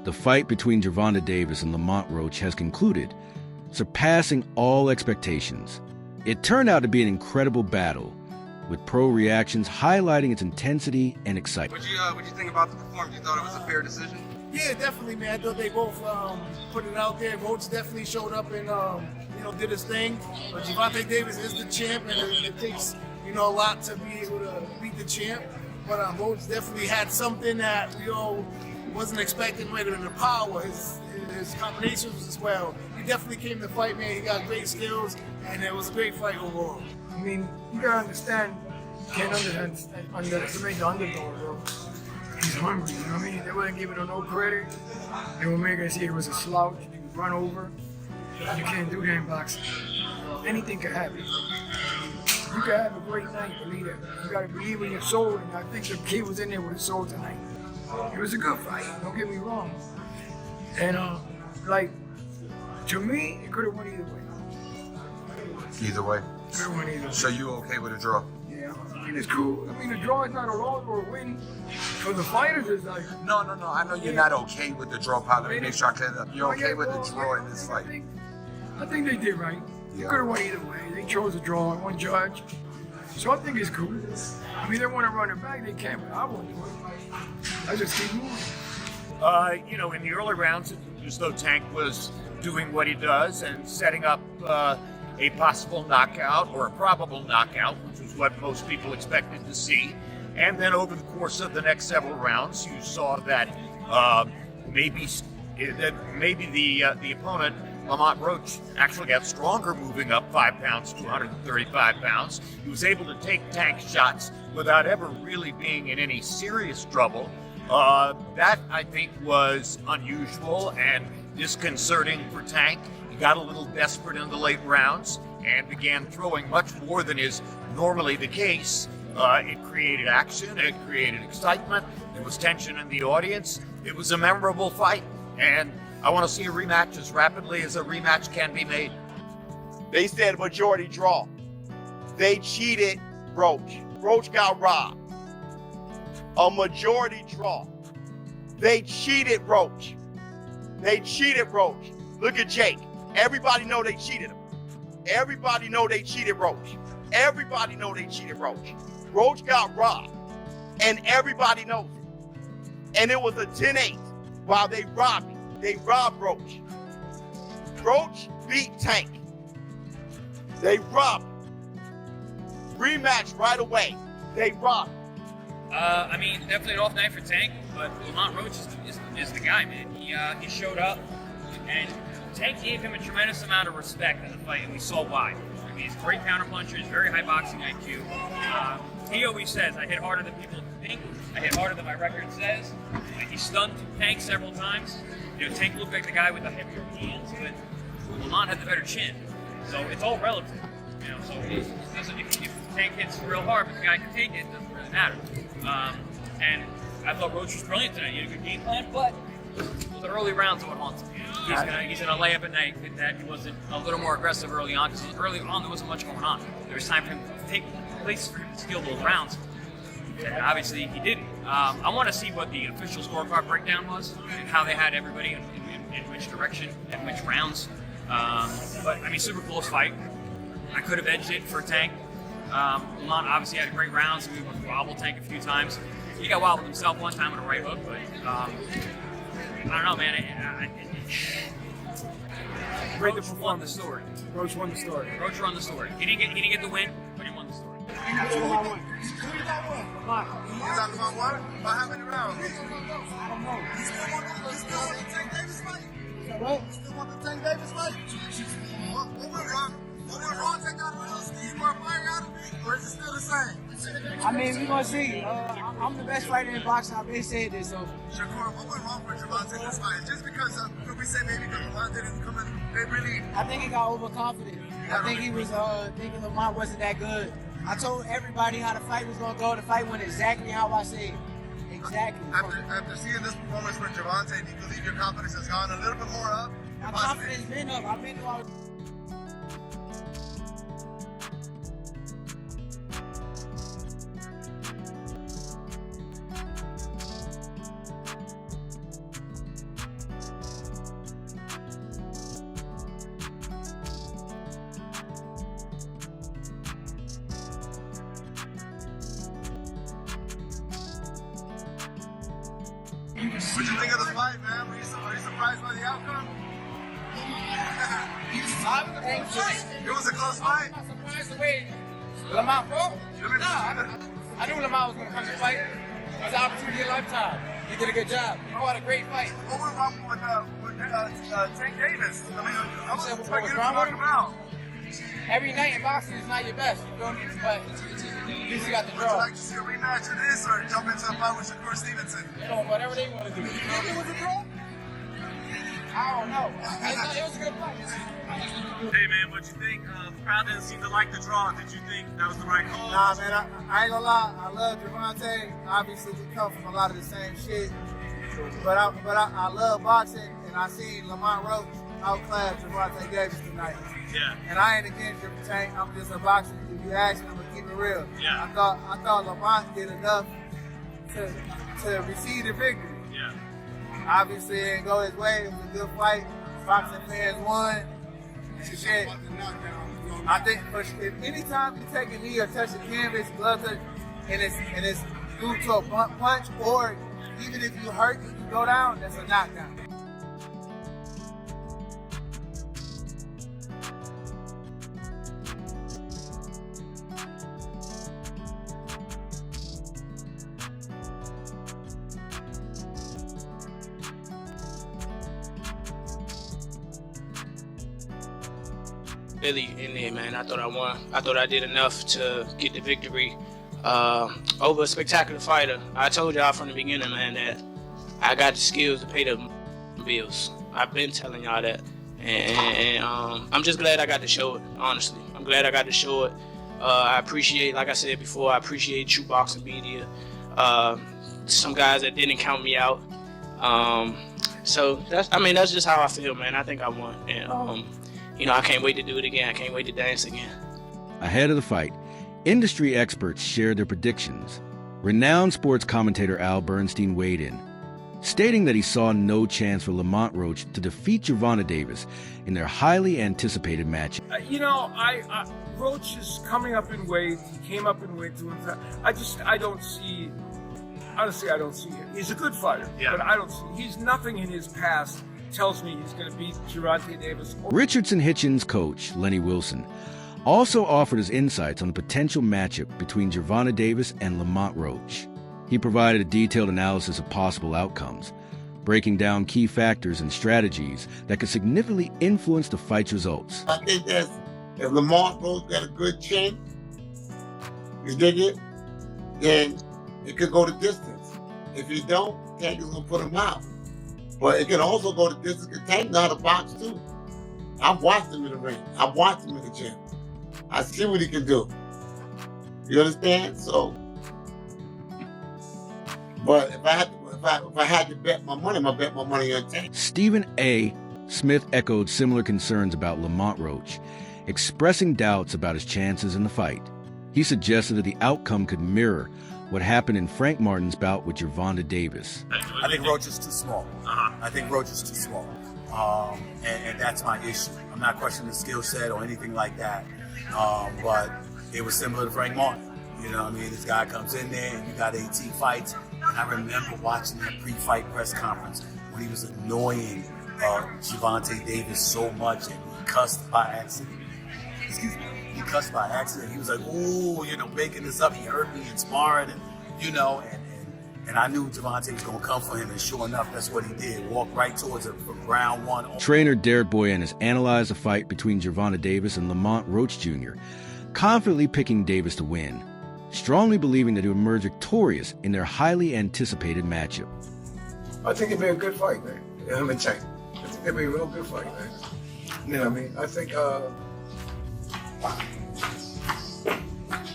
The fight between Gervonta Davis and Lamont Roach has concluded, surpassing all expectations. It turned out to be an incredible battle, with pro reactions highlighting its intensity and excitement. What'd you think about the performance? You thought it was a fair decision? Yeah, definitely, man. I thought they both put it out there. Roach definitely showed up and did his thing. But Gervonta Davis is the champ, and it takes a lot to be able to beat the champ. But Roach definitely had something that we all wasn't expecting. Whether in the power, his combinations as well. He definitely came to fight, man. He got great skills, and it was a great fight overall. I mean, you gotta understand, you can't underestimate the underdog, bro. He's hungry, you know what I mean? They wouldn't give it no credit. They were making it see it was a slouch, you could run over. You can't do that in boxing. Anything can happen. You can have a great night, believe it. You gotta believe in your soul, and I think the kid was in there with his soul tonight. It was a good fight, don't get me wrong. And to me, it could have went either way. Either way. Could have went either way. So you okay with a draw? Yeah, I mean, it's cool. I mean, a draw is not a loss or a win. For the fighters, it's like... No. I know you're not okay with the draw, Pat. Let me make sure I clear that up. You're okay with the draw in this fight? I think they did right. Yeah. Could have went either way. They chose a draw and one judge. So I think it's cool. I mean, they want to run it back, they can, but I won't do it. I just keep moving. In the early rounds, it was as though Tank was doing what he does and setting up a possible knockout or a probable knockout, which was what most people expected to see. And then over the course of the next several rounds, you saw that maybe the opponent, Lamont Roach, actually got stronger, moving up 5 pounds to 135 pounds. He was able to take Tank's shots without ever really being in any serious trouble. That, I think, was unusual and disconcerting for Tank. He got a little desperate in the late rounds and began throwing much more than is normally the case. It created action, it created excitement, there was tension in the audience. It was a memorable fight, and I want to see a rematch as rapidly as a rematch can be made. They said majority draw. They cheated Roach. Roach got robbed. A majority draw. They cheated Roach. They cheated Roach. Look at Jake. Everybody know they cheated him. Everybody know they cheated Roach. Everybody know they cheated Roach. Roach got robbed, and everybody knows it. And it was a 10-8 while they robbed him. They robbed Roach. Roach beat Tank. They robbed him. Rematch right away. They robbed him. Definitely an off night for Tank, but Lamont Roach is the guy, man. He showed up, and Tank gave him a tremendous amount of respect in the fight, and we saw why. I mean, he's a great counterpuncher, he's very high boxing IQ. He always says, I hit harder than people think, I hit harder than my record says. He stunned Tank several times. Tank looked like the guy with the heavier hands, but Lamont had the better chin. So it's all relative. So if Tank hits real hard, but the guy can take it, it doesn't really matter. And I thought Roach was brilliant tonight. He had a good game plan, but the early rounds are what haunts him. He's gonna lay up at night that he wasn't a little more aggressive early on, because early on there wasn't much going on. There was time for him to take places for him to steal those rounds. And obviously he didn't. I want to see what the official scorecard breakdown was and how they had everybody in which direction and which rounds. But super close fight. I could have edged it for Tank. Lamont obviously had great rounds. We wobbled Tank a few times. He got wobbled himself one time on a right hook, but I don't know, man. Roach won the story. Roach won the story. Roach won the story. He didn't get the win, but he won the story. Is that Lamont won? By how many rounds? I don't know. You still want the Tank Davis fight? What? You still want the Tank Davis fight? What went wrong? What went wrong? Take out a little Steve or fire out of me? Or is it still the same? I mean, we're going to see. I'm the best fighter in boxing. I've been saying this, so. Shakur, what went wrong for Gervonta in this fight? Just because, could we say maybe because Gervonta didn't come in, they really... I think he got overconfident. I think he was thinking Lamont wasn't that good. I told everybody how the fight was going to go. The fight went exactly how I said. Exactly. After seeing this performance from Gervonta, do you believe your confidence has gone a little bit more up? My confidence been up. I've been through all What'd you think of the fight, man? Are you surprised by the outcome? It was a close fight. I'm surprised the way Lamont Roach. I knew Lamont was going to come to fight. It was an opportunity of a lifetime. He did a good job. He fought a great fight. What went wrong with Tank Davis? I mean, I was What expecting was him to wrong knock with him him? out. Every night in boxing is not your best. You feel me? But at least you got the Would you draw. like to see a rematch of this or jump into a fight with Shakur Stevenson? You know, whatever they want to do. You think it was a draw? I don't know. It was a good fight. Hey man, what you think? The crowd didn't seem to like the draw. Did you think that was the right call? Nah, man, I ain't gonna lie. I love Gervonta. Obviously, we come from a lot of the same shit. But I love boxing, and I seen Lamont Roach outclass Gervonta Davis tonight. Yeah. And I ain't against your tank. I'm just a boxer. If you ask me, I'm gonna keep it real. Yeah. I thought Lamont did enough to receive the victory. Yeah. Obviously, it didn't go his way. It was a good fight. Boxing fans won. Shit. I think if anytime you take a knee or touch the canvas, glove touch, and it's due to a punch, or even if you hurt and you go down, that's a knockdown. Really in there, man. I thought I won. I thought I did enough to get the victory over a spectacular fighter. I told y'all from the beginning, man, that I got the skills to pay the bills. I've been telling y'all that, and I'm just glad I got to show it. Honestly, I'm glad I got to show it. I appreciate, like I said before, I appreciate True Boxing Media. Some guys that didn't count me out. So that's just how I feel, man. I think I won, and I can't wait to do it again. I can't wait to dance again. Ahead of the fight, industry experts shared their predictions. Renowned sports commentator Al Bernstein weighed in, stating that he saw no chance for Lamont Roach to defeat Gervonta Davis in their highly anticipated match. Roach is coming up in weight. He came up in weight to him. I don't see. Honestly, I don't see it. He's a good fighter, but I don't see. He's nothing in his past tells me he's going to beat Gervonta Davis. Richardson Hitchens coach Lenny Wilson also offered his insights on the potential matchup between Gervonta Davis and Lamont Roach. He provided a detailed analysis of possible outcomes, breaking down key factors and strategies that could significantly influence the fight's results. I think that if Lamont Roach got a good chin, you dig it, then it could go the distance. If you don't, Tank is going to put him out. But it can also go the distance because Tank know how to box too. I've watched him in the ring. I've watched him in the gym. I see what he can do. You understand? So, but if I had to bet my money, I bet my money on Tank. Stephen A. Smith echoed similar concerns about Lamont Roach, expressing doubts about his chances in the fight. He suggested that the outcome could mirror what happened in Frank Martin's bout with Gervonta Davis. I think Roach is too small. I think Roach is too small. And that's my issue. I'm not questioning the skill set or anything like that. But it was similar to Frank Martin. You know what I mean? This guy comes in there and you got 18 fights. And I remember watching that pre-fight press conference when he was annoying Gervonta Davis so much and he cussed by accident. Excuse me. He cussed by accident. He was like, "Ooh, making this up. He hurt me in sparring," and I knew Gervonta was gonna come for him, and sure enough, that's what he did. Walked right towards him from round one. Trainer Derek Boyan has analyzed the fight between Gervonta Davis and Lamont Roach Jr., confidently picking Davis to win, strongly believing that he would emerge victorious in their highly anticipated matchup. I think it'd be a good fight, man. Him and Tank. I think it'd be a real good fight, man. You know what I mean? I think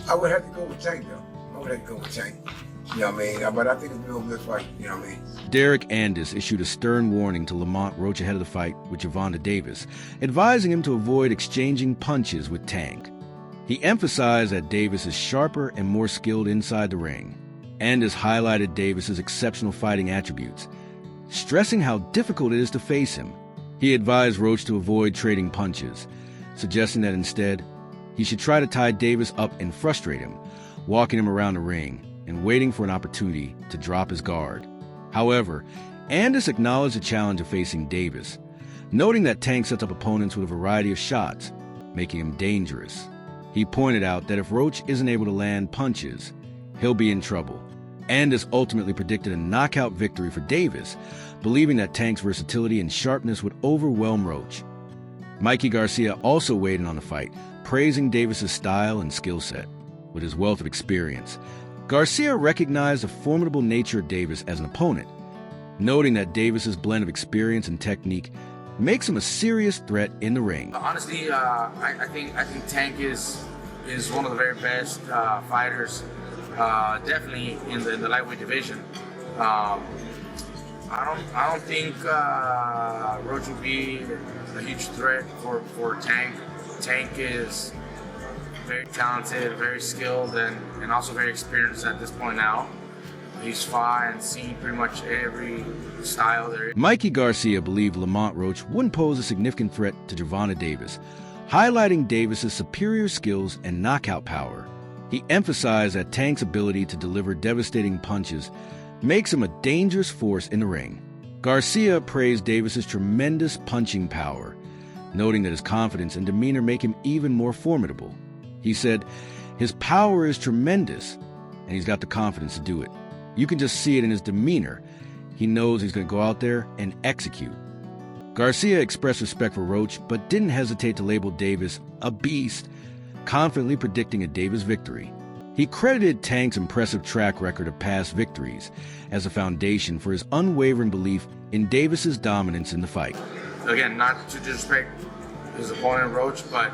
I would have to go with Tank, though. I would have to go with Tank. You know what I mean? But I think it'd be a real good fight. You know what I mean? Derek Andis issued a stern warning to Lamont Roach ahead of the fight with Gervonta Davis, advising him to avoid exchanging punches with Tank. He emphasized that Davis is sharper and more skilled inside the ring. Andis highlighted Davis's exceptional fighting attributes, stressing how difficult it is to face him. He advised Roach to avoid trading punches, suggesting that instead, he should try to tie Davis up and frustrate him, walking him around the ring and waiting for an opportunity to drop his guard. However, Andis acknowledged the challenge of facing Davis, noting that Tank sets up opponents with a variety of shots, making him dangerous. He pointed out that if Roach isn't able to land punches, he'll be in trouble. Andis ultimately predicted a knockout victory for Davis, believing that Tank's versatility and sharpness would overwhelm Roach. Mikey Garcia also weighed in on the fight, praising Davis's style and skill set. With his wealth of experience, Garcia recognized the formidable nature of Davis as an opponent, noting that Davis's blend of experience and technique makes him a serious threat in the ring. Honestly, I think Tank is one of the very best fighters, definitely in the lightweight division. I don't think Roach will be a huge threat for Tank. Tank is very talented, very skilled, and also very experienced at this point now. He's fought and seen pretty much every style there is. Mikey Garcia believed Lamont Roach wouldn't pose a significant threat to Gervonta Davis, highlighting Davis's superior skills and knockout power. He emphasized that Tank's ability to deliver devastating punches makes him a dangerous force in the ring. Garcia praised Davis's tremendous punching power, noting that his confidence and demeanor make him even more formidable. He said, "His power is tremendous, and he's got the confidence to do it. You can just see it in his demeanor. He knows he's going to go out there and execute." Garcia expressed respect for Roach, but didn't hesitate to label Davis a beast, confidently predicting a Davis victory. He credited Tank's impressive track record of past victories as a foundation for his unwavering belief in Davis's dominance in the fight. Again, not to disrespect his opponent Roach, but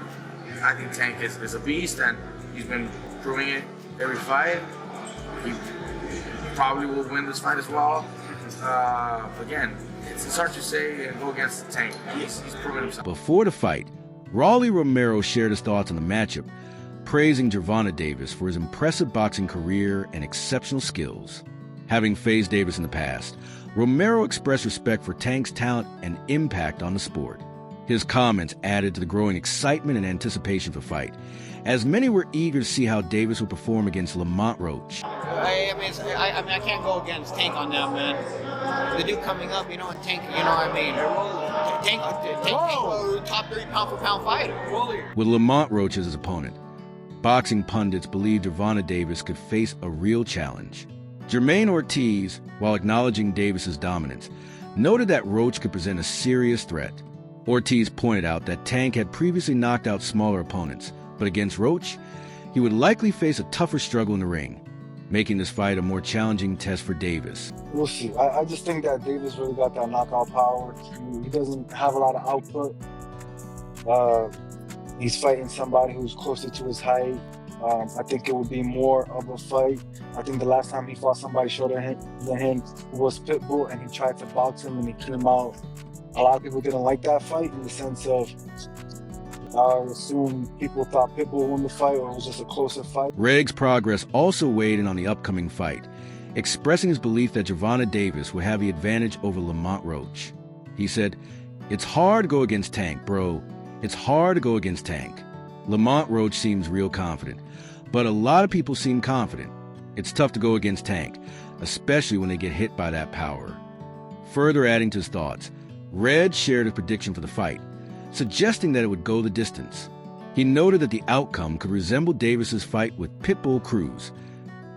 I think Tank is a beast, and he's been proving it every fight. He probably will win this fight as well. Again, it's hard to say and go against Tank. He's proven himself. Before the fight, Rolly Romero shared his thoughts on the matchup, praising Gervonta Davis for his impressive boxing career and exceptional skills. Having faced Davis in the past, Romero expressed respect for Tank's talent and impact on the sport. His comments added to the growing excitement and anticipation for the fight, as many were eager to see how Davis would perform against Lamont Roach. I can't go against Tank on that, man. The dude coming up, Tank, Tank top 3 pound-for-pound fighter. With Lamont Roach as his opponent, boxing pundits believed Gervonta Davis could face a real challenge. Jermaine Ortiz, while acknowledging Davis's dominance, noted that Roach could present a serious threat. Ortiz pointed out that Tank had previously knocked out smaller opponents, but against Roach, he would likely face a tougher struggle in the ring, making this fight a more challenging test for Davis. We'll see. I just think that Davis really got that knockout power. He doesn't have a lot of output. He's fighting somebody who's closer to his height. I think it would be more of a fight. I think the last time he fought somebody shorter than him was Pitbull, and he tried to box him and he came out. A lot of people didn't like that fight in the sense of, I assume people thought Pitbull won the fight or it was just a closer fight. Reg's Progress also weighed in on the upcoming fight, expressing his belief that Gervonta Davis would have the advantage over Lamont Roach. He said, "It's hard to go against Tank, bro. It's hard to go against Tank. Lamont Roach seems real confident, but a lot of people seem confident. It's tough to go against Tank, especially when they get hit by that power." Further adding to his thoughts, Red shared a prediction for the fight, suggesting that it would go the distance. He noted that the outcome could resemble Davis's fight with Pitbull Cruz,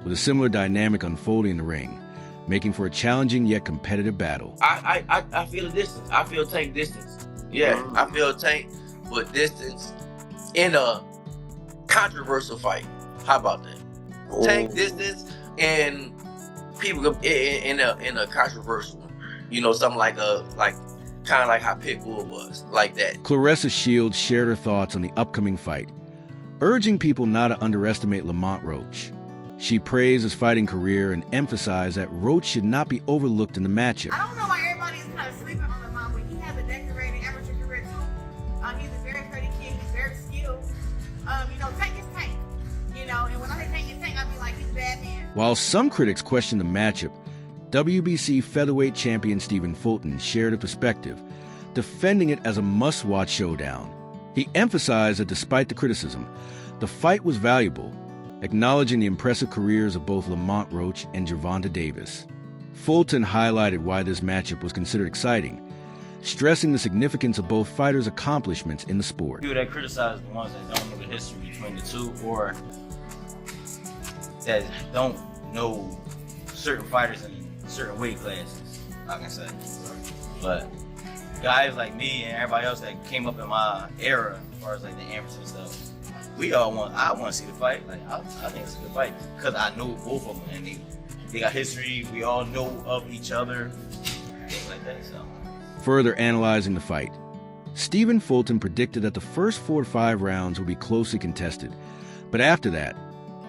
with a similar dynamic unfolding in the ring, making for a challenging yet competitive battle. I feel a distance. I feel Tank distance. Yeah, I feel Tank with distance in a controversial fight. How about that? Tank distance and people in a controversial one. Something kind of like how Pitbull was, like that. Claressa Shields shared her thoughts on the upcoming fight, urging people not to underestimate Lamont Roach. She praised his fighting career and emphasized that Roach should not be overlooked in the matchup. I don't know why everybody's kind of sleeping on Lamont, but he has a decorated amateur career too. He's a very pretty kid. He's very skilled. Tank is Tank. And when I say Tank is Tank, I be like, he's a bad man. While some critics questioned the matchup, WBC featherweight champion Stephen Fulton shared a perspective, defending it as a must-watch showdown. He emphasized that despite the criticism, the fight was valuable, acknowledging the impressive careers of both Lamont Roach and Gervonta Davis. Fulton highlighted why this matchup was considered exciting, stressing the significance of both fighters' accomplishments in the sport. People that criticize the ones that don't know the history between the two, or that don't know certain fighters in certain weight classes, I can say. But guys like me and everybody else that came up in my era, as far as like the amateur stuff, I want to see the fight. Like I think it's a good fight because I know both of them and they got history. We all know of each other, things like that. So. Further analyzing the fight, Stephen Fulton predicted that the first 4 to 5 rounds would be closely contested, but after that,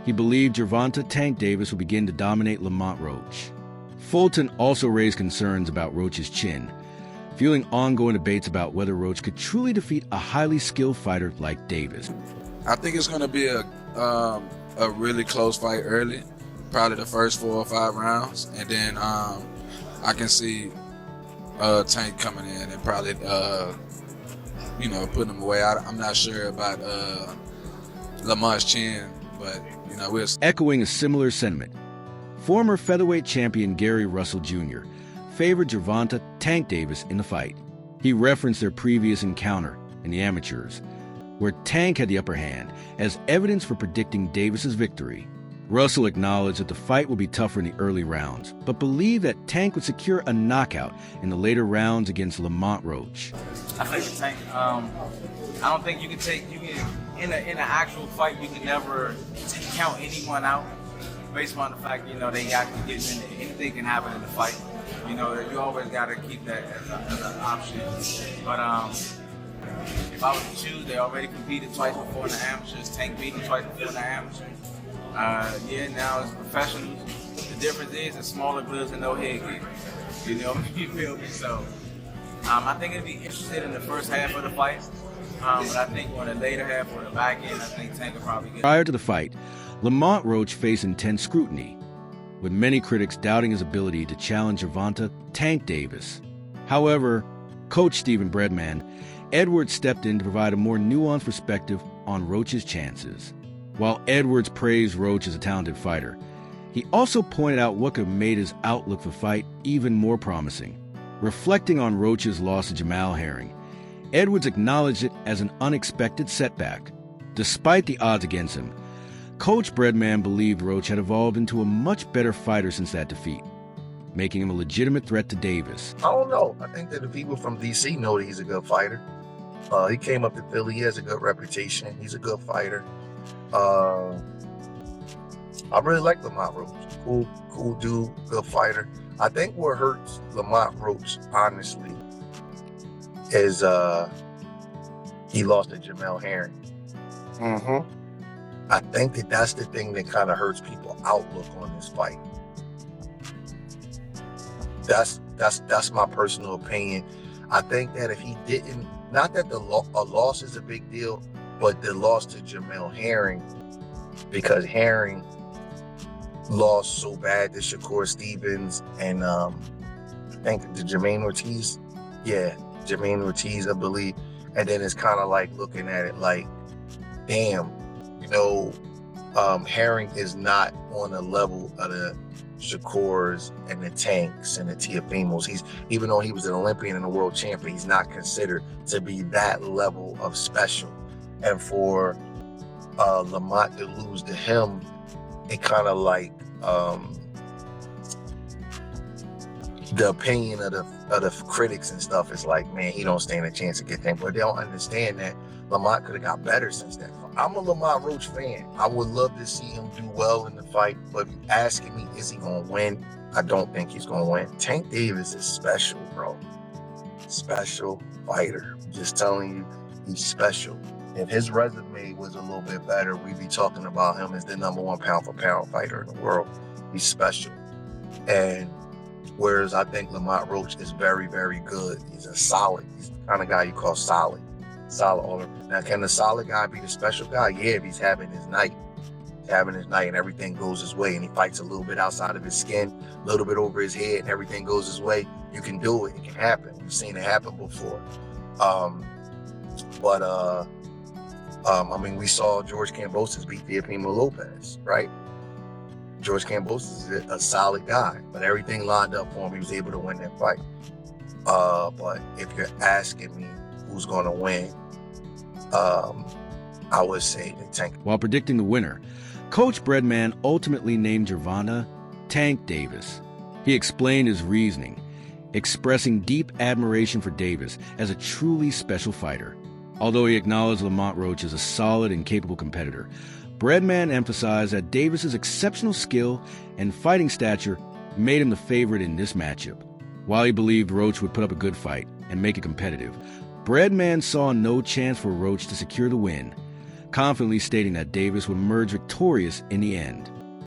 he believed Gervonta "Tank" Davis would begin to dominate Lamont Roach. Fulton also raised concerns about Roach's chin, fueling ongoing debates about whether Roach could truly defeat a highly skilled fighter like Davis. I think it's going to be a really close fight early, probably the first 4 or 5 rounds, and then I can see Tank coming in and probably putting him away. I'm not sure about Lamont's chin, but we'll see. Echoing a similar sentiment, former featherweight champion Gary Russell Jr. favored Gervonta "Tank" Davis in the fight. He referenced their previous encounter in the amateurs, where Tank had the upper hand, as evidence for predicting Davis's victory. Russell acknowledged that the fight would be tougher in the early rounds, but believed that Tank would secure a knockout in the later rounds against Lamont Roach. I think Tank. I don't think you can in an actual fight. You can never count anyone out based on the fact they got to get in. Anything can happen in the fight. You always got to keep that as an option. But if I was to choose, they already competed twice before in the amateurs. Tank beat him twice before in the amateurs. Now it's professionals. The difference is it's smaller gloves and no headgear. You feel me? So I think it'd be interested in the first half of the fight. But I think on the later half or the back end, I think Tank will probably get. Prior to the fight, Lamont Roach faced intense scrutiny, with many critics doubting his ability to challenge Gervonta "Tank" Davis. However, coach Stephen Breadman Edwards stepped in to provide a more nuanced perspective on Roach's chances. While Edwards praised Roach as a talented fighter, he also pointed out what could have made his outlook for the fight even more promising. Reflecting on Roach's loss to Jamal Herring, Edwards acknowledged it as an unexpected setback. Despite the odds against him, Coach Breadman believed Roach had evolved into a much better fighter since that defeat, making him a legitimate threat to Davis. I don't know. I think that the people from D.C. know that he's a good fighter. He came up to Philly. He has a good reputation. He's a good fighter. I really like Lamont Roach. Cool dude, good fighter. I think what hurts Lamont Roach, honestly, is he lost to Jamal Herring. I think that's the thing that kind of hurts people's outlook on this fight. That's my personal opinion. I think that if he didn't, not that a loss is a big deal, but the loss to Jamal Herring, because Herring lost so bad to Shakur Stevens and I think to Jermaine Ortiz. Yeah, Jermaine Ortiz, I believe. And then it's kind of like looking at it like, damn, Herring is not on the level of the Shakurs and the Tanks and the Teofimos. Even though he was an Olympian and a world champion, he's not considered to be that level of special. And for Lamont to lose to him, it kind of like the opinion of the critics and stuff is like, man, he don't stand a chance to get that. But they don't understand that Lamont could have got better since that. I'm a Lamont Roach fan. I would love to see him do well in the fight, but if you're asking me, is he going to win? I don't think he's going to win. Tank Davis is special, bro. Special fighter. I'm just telling you, he's special. If his resume was a little bit better, we'd be talking about him as the #1 pound-for-pound fighter in the world. He's special. And whereas I think Lamont Roach is very, very good. He's a solid. He's the kind of guy you call solid. Solid owner. Now, can the solid guy be the special guy? Yeah, if he's having his night. He's having his night and everything goes his way and he fights a little bit outside of his skin, a little bit over his head and everything goes his way. You can do it. It can happen. We've seen it happen before. We saw George Kambosos beat Teofimo Lopez, right? George Kambosos is a solid guy, but everything lined up for him. He was able to win that fight. But if you're asking me who's going to win, I would say the Tank. While predicting the winner, Coach Breadman ultimately named Gervonta Tank Davis. He explained his reasoning, expressing deep admiration for Davis as a truly special fighter. Although he acknowledged Lamont Roach as a solid and capable competitor, Breadman emphasized that Davis's exceptional skill and fighting stature made him the favorite in this matchup. While he believed Roach would put up a good fight and make it competitive, Breadman saw no chance for Roach to secure the win, confidently stating that Davis would emerge victorious in the end.